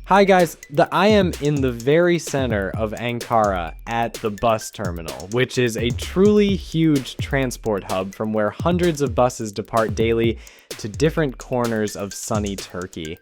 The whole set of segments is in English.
Hi guys, I am in the very center of Ankara at the bus terminal, which is a truly huge transport hub from where hundreds of buses depart daily to different corners of sunny Turkey.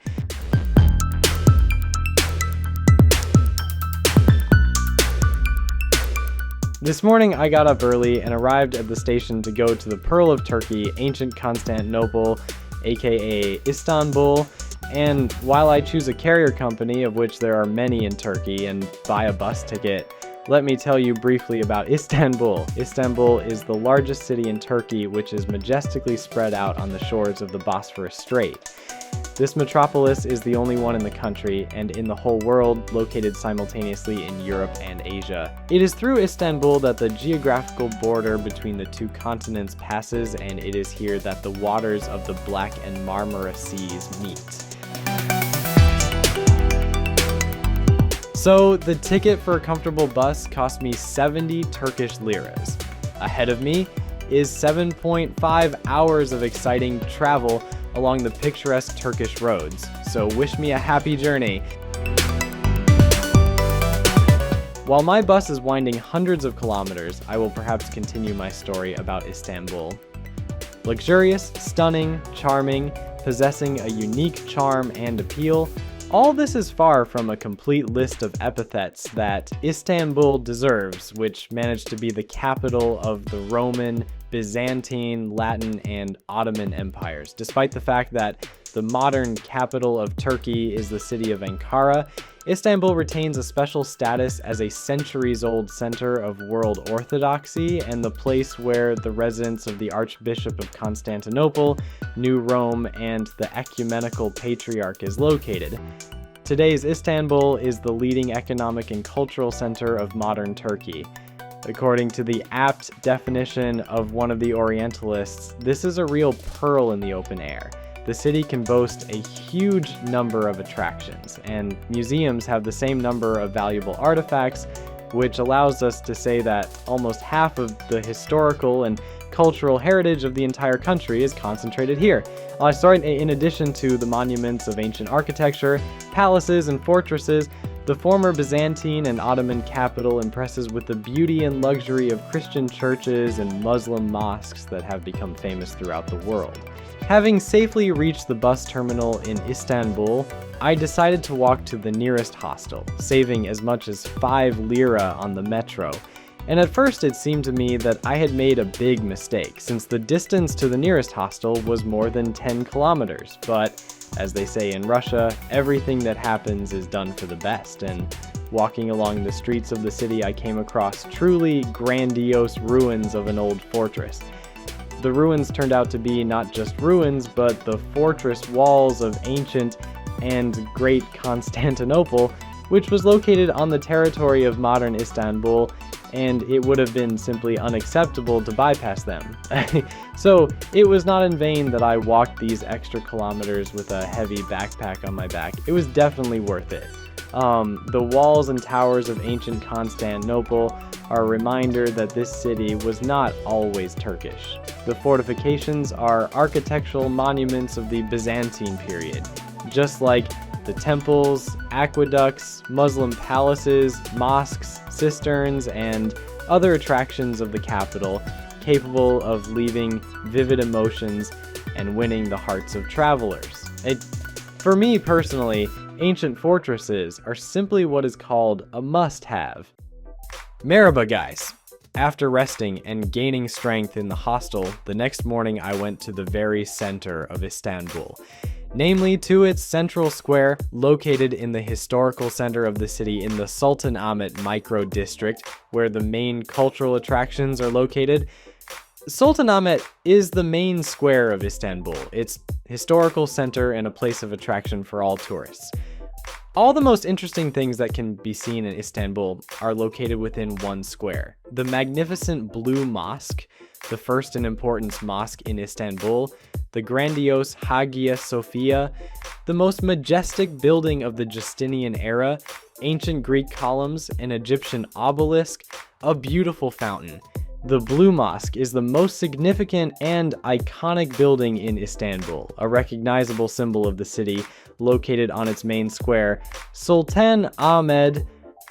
This morning I got up early and arrived at the station to go to the Pearl of Turkey, ancient Constantinople, aka Istanbul. And while I choose a carrier company, of which there are many in Turkey, and buy a bus ticket, let me tell you briefly about Istanbul. Istanbul is the largest city in Turkey, which is majestically spread out on the shores of the Bosphorus Strait. This metropolis is the only one in the country and in the whole world, located simultaneously in Europe and Asia. It is through Istanbul that the geographical border between the two continents passes, and it is here that the waters of the Black and Marmara Seas meet. So the ticket for a comfortable bus cost me 70 Turkish liras. Ahead of me is 7.5 hours of exciting travel along the picturesque Turkish roads. So wish me a happy journey. While my bus is winding hundreds of kilometers, I will perhaps continue my story about Istanbul. Luxurious, stunning, charming, possessing a unique charm and appeal, all this is far from a complete list of epithets that Istanbul deserves, which managed to be the capital of the Roman, Byzantine, Latin, and Ottoman empires. Despite the fact that the modern capital of Turkey is the city of Ankara, Istanbul retains a special status as a centuries-old center of world orthodoxy and the place where the residence of the Archbishop of Constantinople, New Rome, and the ecumenical patriarch is located. Today's Istanbul is the leading economic and cultural center of modern Turkey. According to the apt definition of one of the Orientalists, this is a real pearl in the open air. The city can boast a huge number of attractions, and museums have the same number of valuable artifacts, which allows us to say that almost half of the historical and cultural heritage of the entire country is concentrated here. In addition to the monuments of ancient architecture, palaces, and fortresses, the former Byzantine and Ottoman capital impresses with the beauty and luxury of Christian churches and Muslim mosques that have become famous throughout the world. Having safely reached the bus terminal in Istanbul, I decided to walk to the nearest hostel, saving as much as 5 lira on the metro. And at first it seemed to me that I had made a big mistake, since the distance to the nearest hostel was more than 10 kilometers. But, as they say in Russia, everything that happens is done for the best, and walking along the streets of the city I came across truly grandiose ruins of an old fortress. The ruins turned out to be not just ruins, but the fortress walls of ancient and great Constantinople, which was located on the territory of modern Istanbul, and it would have been simply unacceptable to bypass them. So it was not in vain that I walked these extra kilometers with a heavy backpack on my back. It was definitely worth it. The walls and towers of ancient Constantinople are a reminder that this city was not always Turkish. The fortifications are architectural monuments of the Byzantine period, just like the temples, aqueducts, Muslim palaces, mosques, cisterns, and other attractions of the capital, capable of leaving vivid emotions and winning the hearts of travelers. For me personally, ancient fortresses are simply what is called a must-have. Merhaba guys! After resting and gaining strength in the hostel, the next morning I went to the very center of Istanbul, namely to its central square, located in the historical center of the city in the Sultanahmet micro-district, where the main cultural attractions are located. Sultanahmet is the main square of Istanbul, its historical center and a place of attraction for all tourists. All the most interesting things that can be seen in Istanbul are located within one square. The magnificent Blue Mosque, the first in importance mosque in Istanbul, the grandiose Hagia Sophia, the most majestic building of the Justinian era, ancient Greek columns, an Egyptian obelisk, a beautiful fountain. The Blue Mosque is the most significant and iconic building in Istanbul, a recognizable symbol of the city, located on its main square, Sultan Ahmed.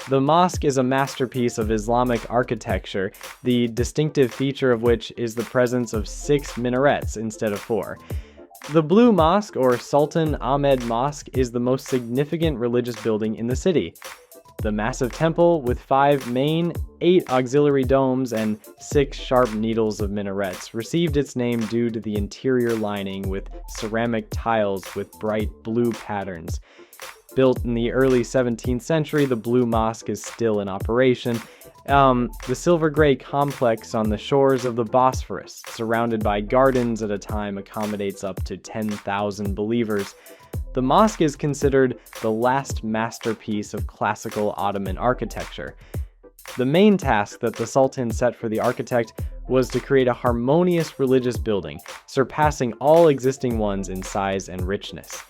The mosque is a masterpiece of Islamic architecture, the distinctive feature of which is the presence of 6 minarets instead of 4. The Blue Mosque, or Sultan Ahmed Mosque, is the most significant religious building in the city. The massive temple, with 5 main, 8 auxiliary domes, and 6 sharp needles of minarets, received its name due to the interior lining with ceramic tiles with bright blue patterns. Built in the early 17th century, the Blue Mosque is still in operation. The silver-gray complex on the shores of the Bosphorus, surrounded by gardens at a time, accommodates up to 10,000 believers. The mosque is considered the last masterpiece of classical Ottoman architecture. The main task that the Sultan set for the architect was to create a harmonious religious building, surpassing all existing ones in size and richness.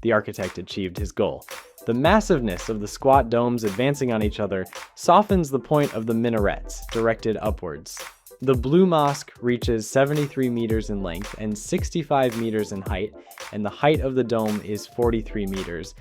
The architect achieved his goal. The massiveness of the squat domes advancing on each other softens the point of the minarets, directed upwards. The Blue Mosque reaches 73 meters in length and 65 meters in height, and the height of the dome is 43 meters.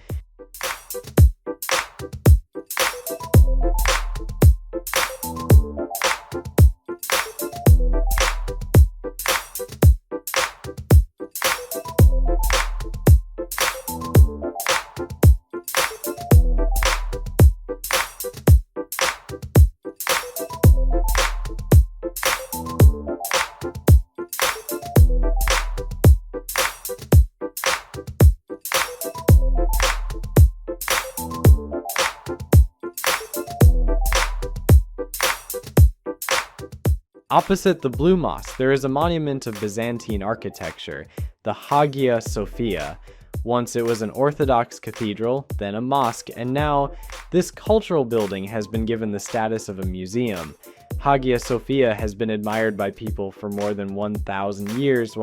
Opposite the Blue Mosque, there is a monument of Byzantine architecture, the Hagia Sophia. Once it was an Orthodox cathedral, then a mosque, and now this cultural building has been given the status of a museum. Hagia Sophia has been admired by people for more than 1,000 years.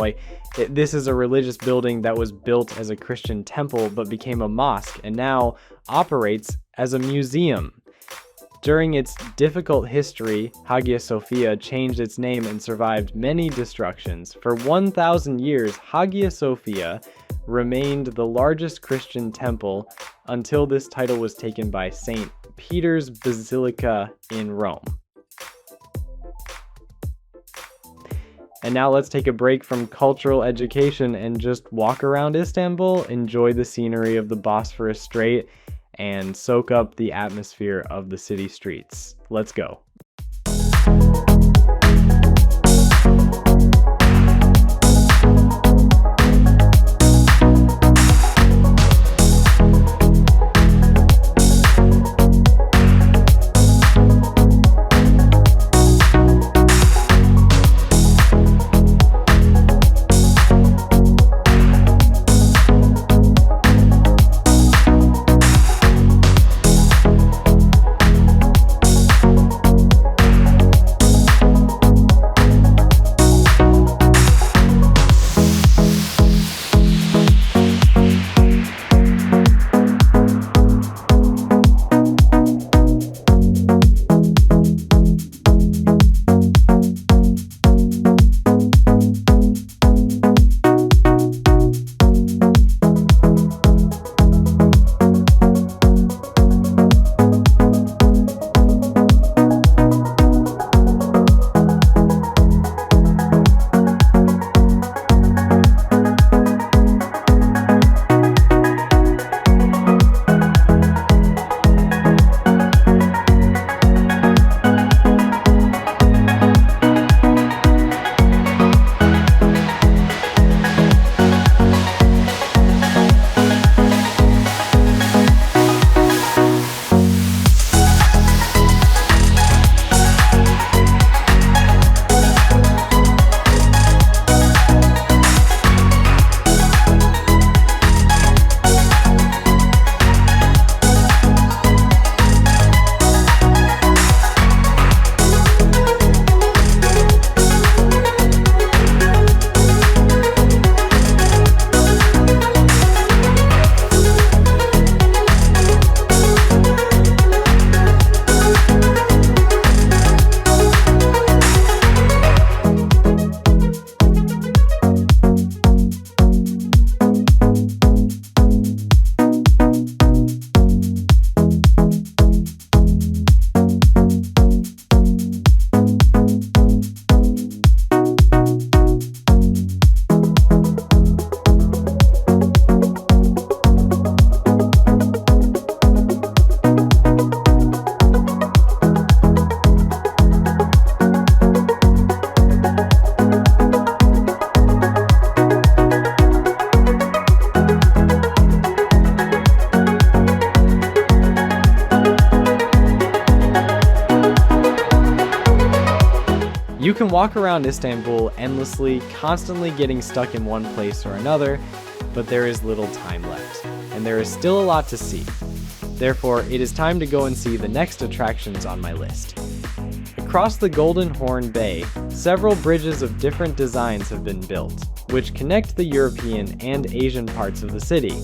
This is a religious building that was built as a Christian temple but became a mosque and now operates as a museum. During its difficult history, Hagia Sophia changed its name and survived many destructions. For 1,000 years, Hagia Sophia remained the largest Christian temple until this title was taken by St. Peter's Basilica in Rome. And now let's take a break from cultural education and just walk around Istanbul, enjoy the scenery of the Bosphorus Strait, and soak up the atmosphere of the city streets. Let's go. You can walk around Istanbul endlessly, constantly getting stuck in one place or another, but there is little time left, and there is still a lot to see. Therefore, it is time to go and see the next attractions on my list. Across the Golden Horn Bay, several bridges of different designs have been built, which connect the European and Asian parts of the city.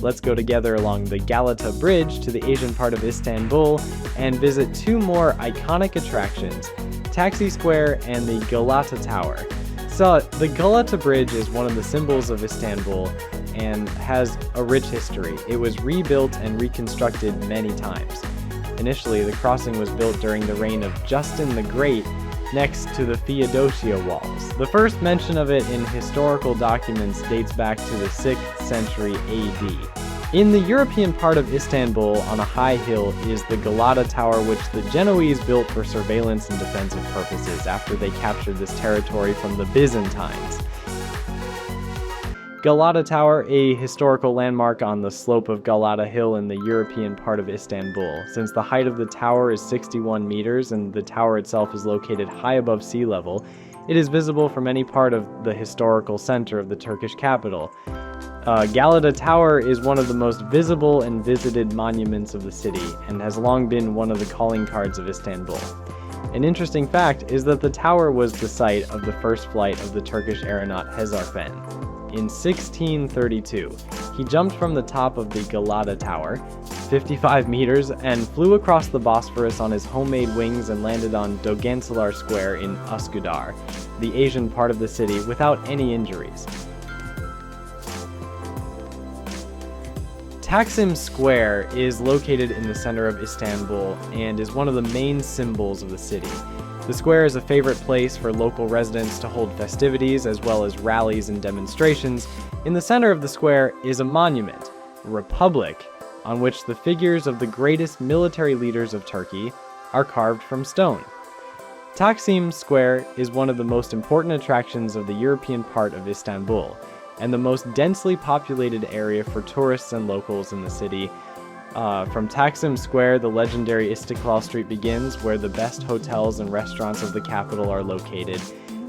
Let's go together along the Galata Bridge to the Asian part of Istanbul and visit two more iconic attractions, Taxi Square and the Galata Tower. So, the Galata Bridge is one of the symbols of Istanbul and has a rich history. It was rebuilt and reconstructed many times. Initially, the crossing was built during the reign of Justin the Great next to the Theodosia Walls. The first mention of it in historical documents dates back to the 6th century AD. In the European part of Istanbul, on a high hill, is the Galata Tower, which the Genoese built for surveillance and defensive purposes after they captured this territory from the Byzantines. Galata Tower, a historical landmark on the slope of Galata Hill in the European part of Istanbul. Since the height of the tower is 61 meters and the tower itself is located high above sea level, it is visible from any part of the historical center of the Turkish capital. Galata Tower is one of the most visible and visited monuments of the city and has long been one of the calling cards of Istanbul. An interesting fact is that the tower was the site of the first flight of the Turkish aeronaut Hezarfen. In 1632, he jumped from the top of the Galata Tower, 55 meters, and flew across the Bosphorus on his homemade wings and landed on Dogansalar Square in Üsküdar, the Asian part of the city, without any injuries. Taksim Square is located in the center of Istanbul and is one of the main symbols of the city. The square is a favorite place for local residents to hold festivities as well as rallies and demonstrations. In the center of the square is a monument, a republic, on which the figures of the greatest military leaders of Turkey are carved from stone. Taksim Square is one of the most important attractions of the European part of Istanbul, and the most densely populated area for tourists and locals in the city. From Taksim Square, the legendary Istiklal Street begins, where the best hotels and restaurants of the capital are located.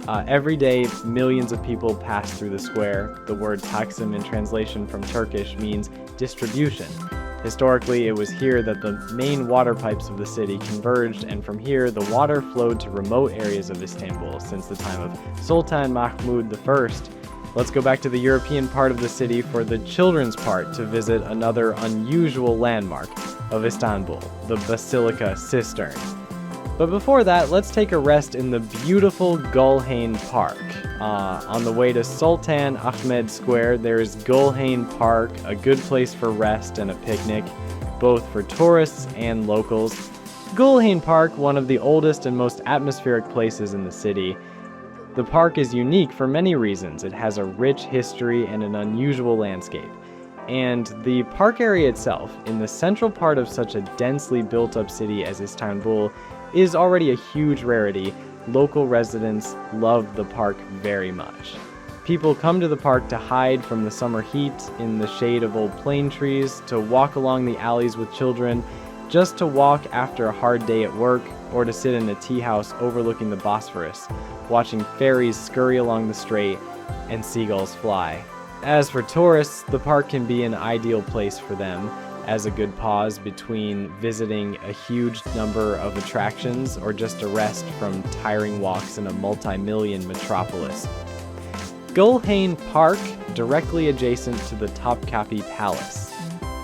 Every day, millions of people pass through the square. The word Taksim in translation from Turkish means distribution. Historically, it was here that the main water pipes of the city converged, and from here, the water flowed to remote areas of Istanbul since the time of Sultan Mahmud I. Let's go back to the European part of the city for the children's part to visit another unusual landmark of Istanbul, the Basilica Cistern. But before that, let's take a rest in the beautiful Gulhane Park. On the way to Sultan Ahmed Square, there is Gulhane Park, a good place for rest and a picnic, both for tourists and locals. Gulhane Park, one of the oldest and most atmospheric places in the city. The park is unique for many reasons. It has a rich history and an unusual landscape. And the park area itself, in the central part of such a densely built-up city as Istanbul, is already a huge rarity. Local residents love the park very much. People come to the park to hide from the summer heat in the shade of old plane trees, to walk along the alleys with children, just to walk after a hard day at work, or to sit in a tea house overlooking the Bosphorus, watching ferries scurry along the strait and seagulls fly. As for tourists, the park can be an ideal place for them as a good pause between visiting a huge number of attractions or just a rest from tiring walks in a multi-million metropolis. Gulhane Park, directly adjacent to the Topkapi Palace.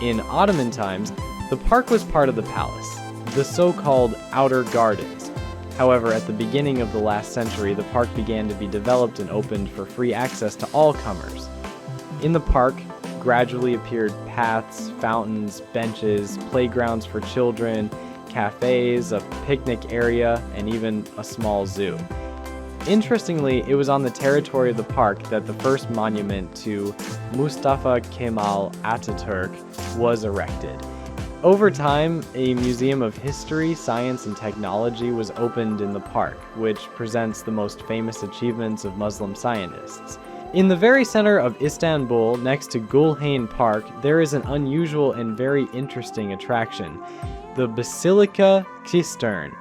In Ottoman times, the park was part of the palace, the so-called Outer Gardens. However, at the beginning of the last century, the park began to be developed and opened for free access to all comers. In the park gradually appeared paths, fountains, benches, playgrounds for children, cafes, a picnic area, and even a small zoo. Interestingly, it was on the territory of the park that the first monument to Mustafa Kemal Atatürk was erected. Over time, a museum of history, science, and technology was opened in the park, which presents the most famous achievements of Muslim scientists. In the very center of Istanbul, next to Gulhane Park, there is an unusual and very interesting attraction, the Basilica Cistern.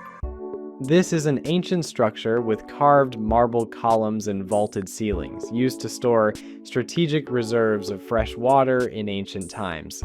This is an ancient structure with carved marble columns and vaulted ceilings, used to store strategic reserves of fresh water in ancient times.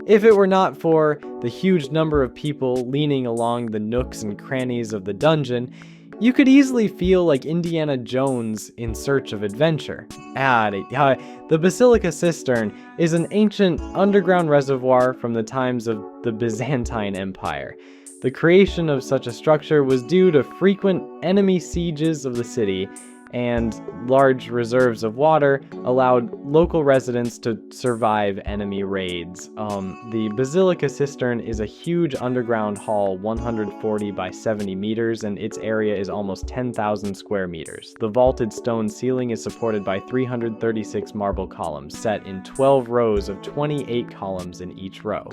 If it were not for the huge number of people leaning along the nooks and crannies of the dungeon, you could easily feel like Indiana Jones in search of adventure. The Basilica Cistern is an ancient underground reservoir from the times of the Byzantine Empire. The creation of such a structure was due to frequent enemy sieges of the city, and large reserves of water allowed local residents to survive enemy raids. The Basilica Cistern is a huge underground hall, 140 by 70 meters, and its area is almost 10,000 square meters. The vaulted stone ceiling is supported by 336 marble columns, set in 12 rows of 28 columns in each row.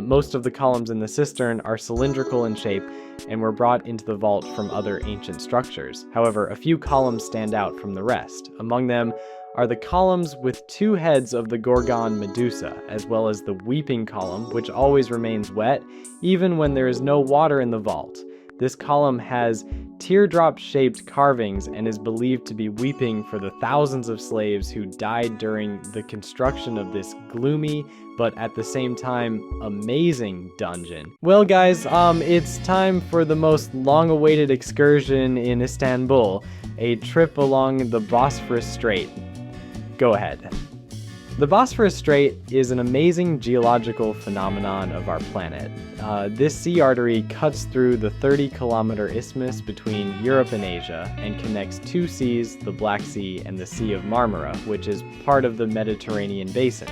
Most of the columns in the cistern are cylindrical in shape and were brought into the vault from other ancient structures. However, a few columns stand out from the rest. Among them are the columns with two heads of the Gorgon Medusa, as well as the weeping column, which always remains wet, even when there is no water in the vault. This column has teardrop-shaped carvings and is believed to be weeping for the thousands of slaves who died during the construction of this gloomy, but at the same time, amazing dungeon. Well guys, it's time for the most long-awaited excursion in Istanbul, a trip along the Bosphorus Strait. Go ahead. The Bosphorus Strait is an amazing geological phenomenon of our planet. This sea artery cuts through the 30-kilometer isthmus between Europe and Asia and connects two seas, the Black Sea and the Sea of Marmara, which is part of the Mediterranean basin.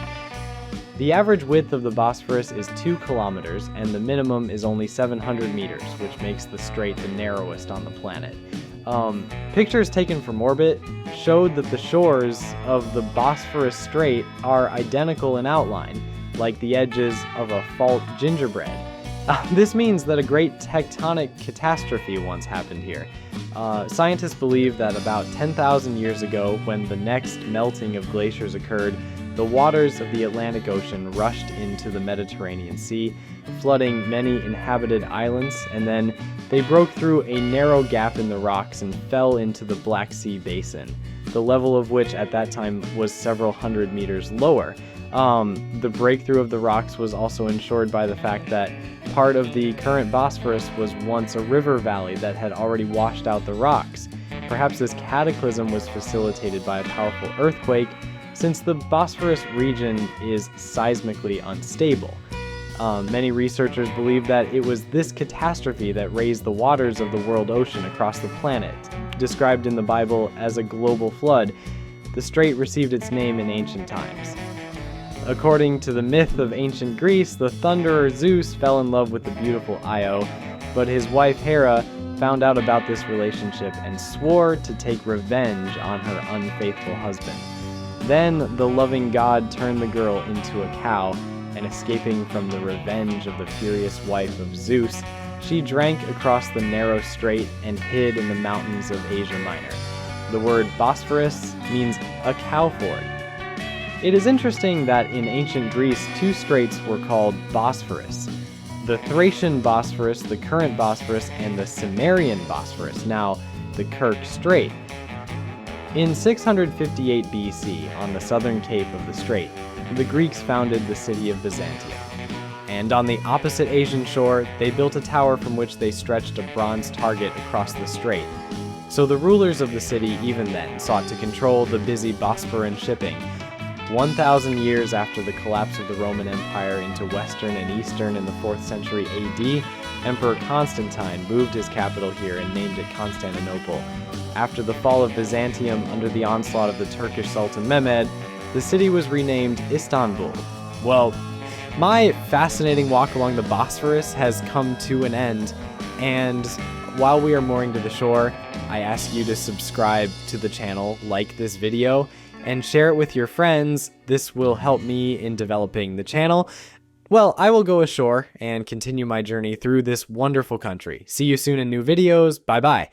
The average width of the Bosphorus is 2 kilometers, and the minimum is only 700 meters, which makes the strait the narrowest on the planet. Pictures taken from orbit showed that the shores of the Bosphorus Strait are identical in outline, like the edges of a fault gingerbread. This means that a great tectonic catastrophe once happened here. Scientists believe that about 10,000 years ago, when the next melting of glaciers occurred, the waters of the Atlantic Ocean rushed into the Mediterranean Sea, flooding many inhabited islands, and then they broke through a narrow gap in the rocks and fell into the Black Sea basin, the level of which at that time was several hundred meters lower. The breakthrough of the rocks was also ensured by the fact that part of the current Bosphorus was once a river valley that had already washed out the rocks. Perhaps this cataclysm was facilitated by a powerful earthquake, since the Bosphorus region is seismically unstable. Many researchers believe that it was this catastrophe that raised the waters of the world ocean across the planet. Described in the Bible as a global flood, the strait received its name in ancient times. According to the myth of ancient Greece, the thunderer Zeus fell in love with the beautiful Io, but his wife Hera found out about this relationship and swore to take revenge on her unfaithful husband. Then the loving god turned the girl into a cow, and escaping from the revenge of the furious wife of Zeus, she drank across the narrow strait and hid in the mountains of Asia Minor. The word Bosphorus means a cow ford. It is interesting that in ancient Greece, two straits were called Bosphorus: the Thracian Bosphorus, the current Bosphorus, and the Cimmerian Bosphorus, now the Kerch Strait. In 658 BC, on the southern cape of the strait, the Greeks founded the city of Byzantium. And on the opposite Asian shore, they built a tower from which they stretched a bronze target across the strait. So the rulers of the city even then sought to control the busy Bosporan shipping. 1,000 years after the collapse of the Roman Empire into Western and Eastern in the 4th century AD, Emperor Constantine moved his capital here and named it Constantinople. After the fall of Byzantium under the onslaught of the Turkish Sultan Mehmed, the city was renamed Istanbul. Well, my fascinating walk along the Bosphorus has come to an end, and while we are mooring to the shore, I ask you to subscribe to the channel, like this video, and share it with your friends. This will help me in developing the channel. Well, I will go ashore and continue my journey through this wonderful country. See you soon in new videos. Bye-bye.